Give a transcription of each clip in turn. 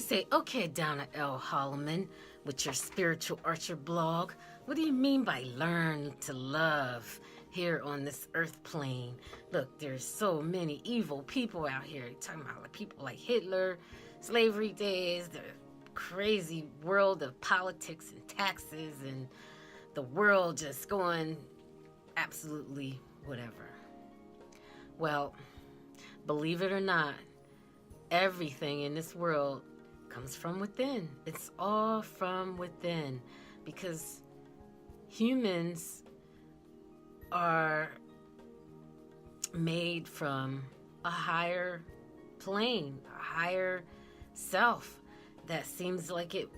could say, okay, Donna L. Holloman, with your Spiritual Archer blog, what do you mean by learn to love here on this earth plane? Look, there's so many evil people out here. You're talking about like people like Hitler, slavery days, the crazy world of politics and taxes, and the world just going absolutely whatever. Well, believe it or not, everything in this world comes from within. It's all from within, because humans are made from a higher plane, a higher self that seems like it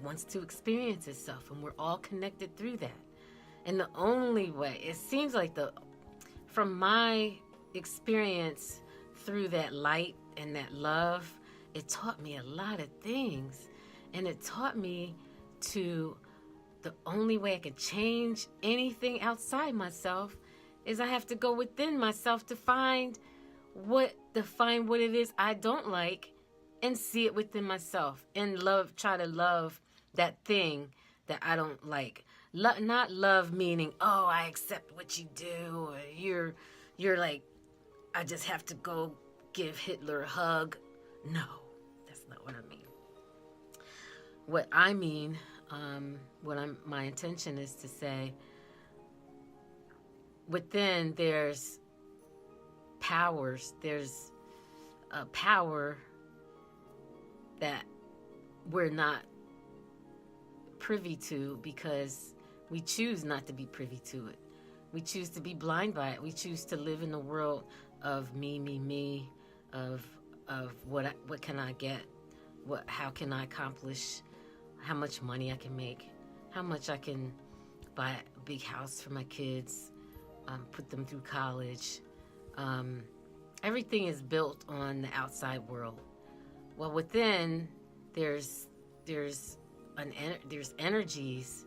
wants to experience itself, and we're all connected through that. And the only way, it seems like, from my experience through that light and that love, it taught me a lot of things. And it taught me the only way I could change anything outside myself is I have to go within myself to find what it is I don't like, and see it within myself, and try to love that thing that I don't like. Not love meaning, oh, I accept what you do, or you're like, I just have to go give Hitler a hug. No, that's not what I mean. What I mean, my intention is to say, within there's powers. There's a power that we're not privy to because we choose not to be privy to it. We choose to be blind by it. We choose to live in a world of me, of what can I get, how can I accomplish, how much money I can make, how much I can buy a big house for my kids, put them through college. Everything is built on the outside world. Well, within there's energies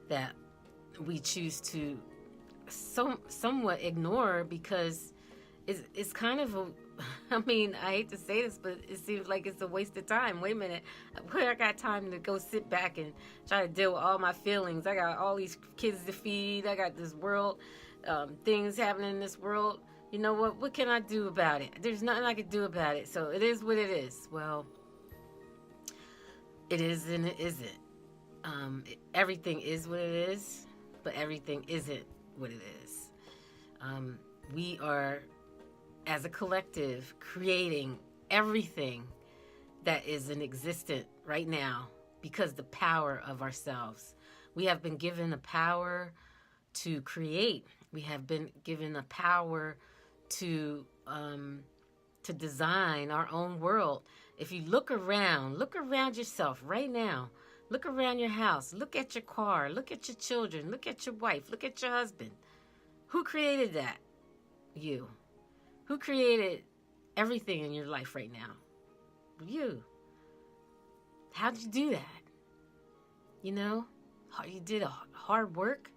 that we choose to somewhat ignore, because it's kind of a, I mean, I hate to say this, but it seems like it's a waste of time. Wait a minute, where I got time to go sit back and try to deal with all my feelings? I got all these kids to feed. I got this world, things happening in this world. You know what can I do about it? There's nothing I can do about it. So it is what it is. Well, it is and it isn't. Everything is what it is, but everything isn't what it is. We are, as a collective, creating everything that is in existence right now because the power of ourselves. We have been given a power to create. We have been given a power to design our own world. If you look around yourself right now. Look around your house. Look at your car. Look at your children. Look at your wife. Look at your husband. Who created that? You. Who created everything in your life right now? You. How'd you do that? You know, you did a hard work,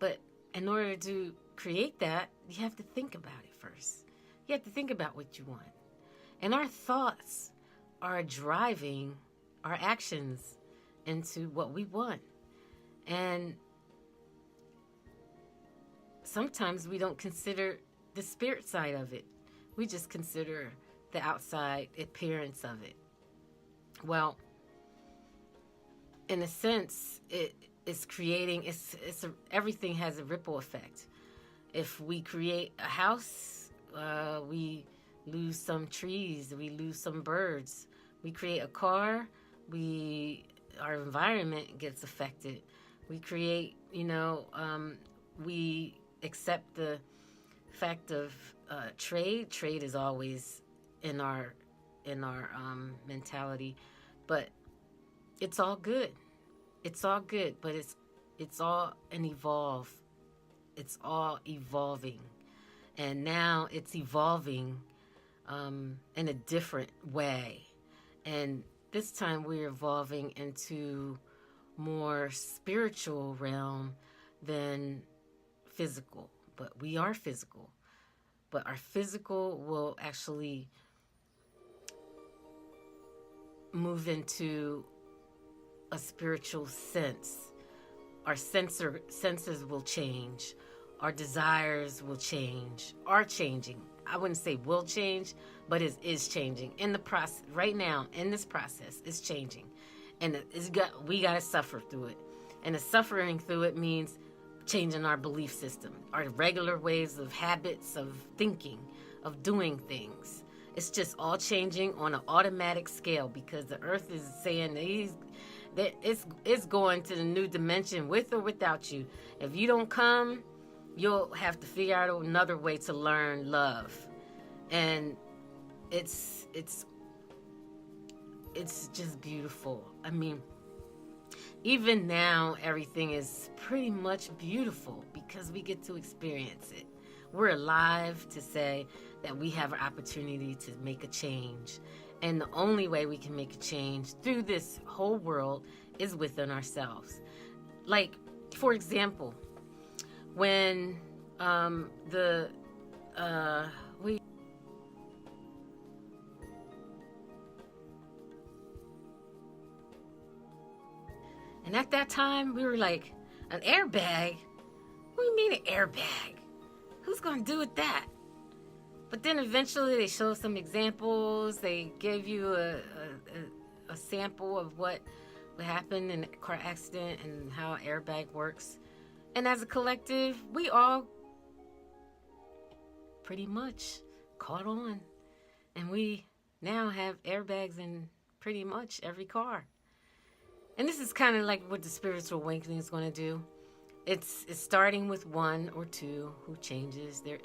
but in order to create that, you have to think about it first. You have to think about what you want. And our thoughts are driving our actions into what we want. And sometimes we don't consider the spirit side of it. We just consider the outside appearance of it. Well, in a sense, it's creating, everything has a ripple effect. If we create a house, we lose some trees, we lose some birds. We create a car, our environment gets affected. We create, we accept the fact of trade. Trade is always in our mentality, but it's all good. It's all good, but it's all it's all evolving, and now it's evolving in a different way. And this time we're evolving into more spiritual realm than physical. But we are physical. But our physical will actually move into a spiritual sense, our senses will change. Our desires will change, are changing. I wouldn't say will change, but it is changing. In the process, right now, in this process, it's changing. And we got to suffer through it. And the suffering through it means changing our belief system, our regular ways of habits, of thinking, of doing things. It's just all changing on an automatic scale because the earth is saying that it's going to the new dimension with or without you. If you don't come, you'll have to figure out another way to learn love. And it's just beautiful. I mean, even now, everything is pretty much beautiful because we get to experience it. We're alive to say that we have an opportunity to make a change. And the only way we can make a change through this whole world is within ourselves. Like, for example, when and at that time, we were like, an airbag? What do you mean an airbag? Who's going to do with that? But then eventually they showed some examples. They gave you a sample of what would happen in a car accident and how an airbag works. And as a collective, we all pretty much caught on. And we now have airbags in pretty much every car. And this is kind of like what the spiritual awakening is going to do. It's starting with one or two who changes their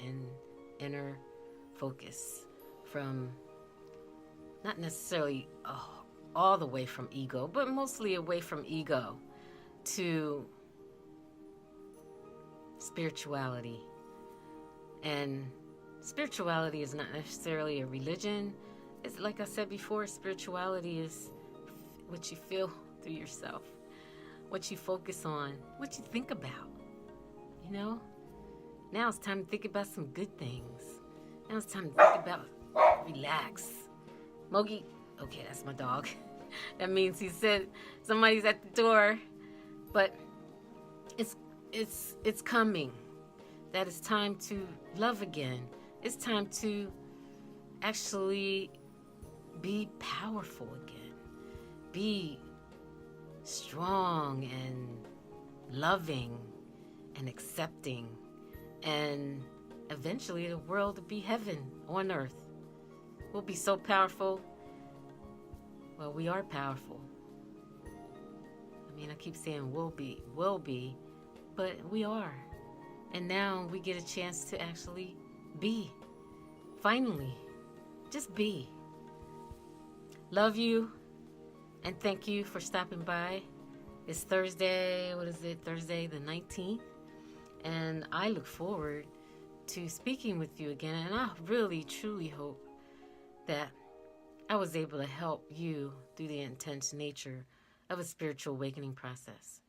inner focus from not necessarily all the way from ego, but mostly away from ego to spirituality. And spirituality is not necessarily a religion. It's like I said before, spirituality is what you feel through yourself, what you focus on, what you think about. You know, now it's time to think about some good things. Now it's time to think about relax. Mogi, okay, that's my dog. That means he said somebody's at the door, but it's coming. That it's time to love again. It's time to actually be powerful again. Be strong and loving and accepting, and eventually the world will be heaven on earth. We'll be so powerful. Well, we are powerful. I mean, I keep saying will be, but we are. And now we get a chance to actually be. Finally, just be. Love you, and thank you for stopping by. It's Thursday, Thursday the 19th. And I look forward to speaking with you again. And I really, truly hope that I was able to help you through the intense nature of a spiritual awakening process.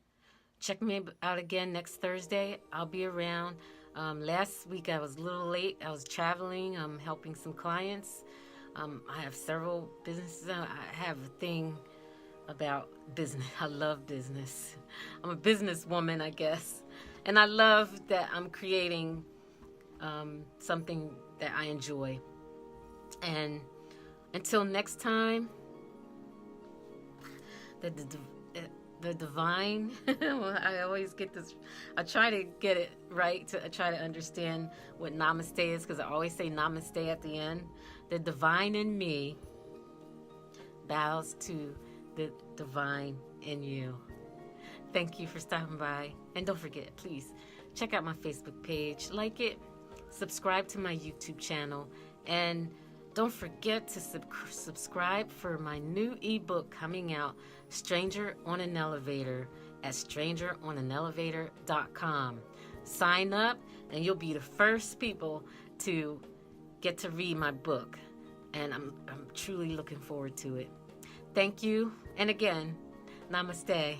Check me out again next Thursday. I'll be around. Last week I was a little late. I was traveling. I'm helping some clients. I have several businesses. I have a thing about business. I love business. I'm a businesswoman, I guess. And I love that I'm creating something that I enjoy. And until next time, the divine, I always get this, I try to get it right, I try to understand what namaste is, because I always say namaste at the end. The divine in me bows to the divine in you. Thank you for stopping by. And don't forget, please, check out my Facebook page, like it, subscribe to my YouTube channel, and don't forget to subscribe for my new ebook coming out, Stranger on an Elevator, at strangeronanelevator.com. Sign up, and you'll be the first people to get to read my book. And I'm truly looking forward to it. Thank you. And again, namaste.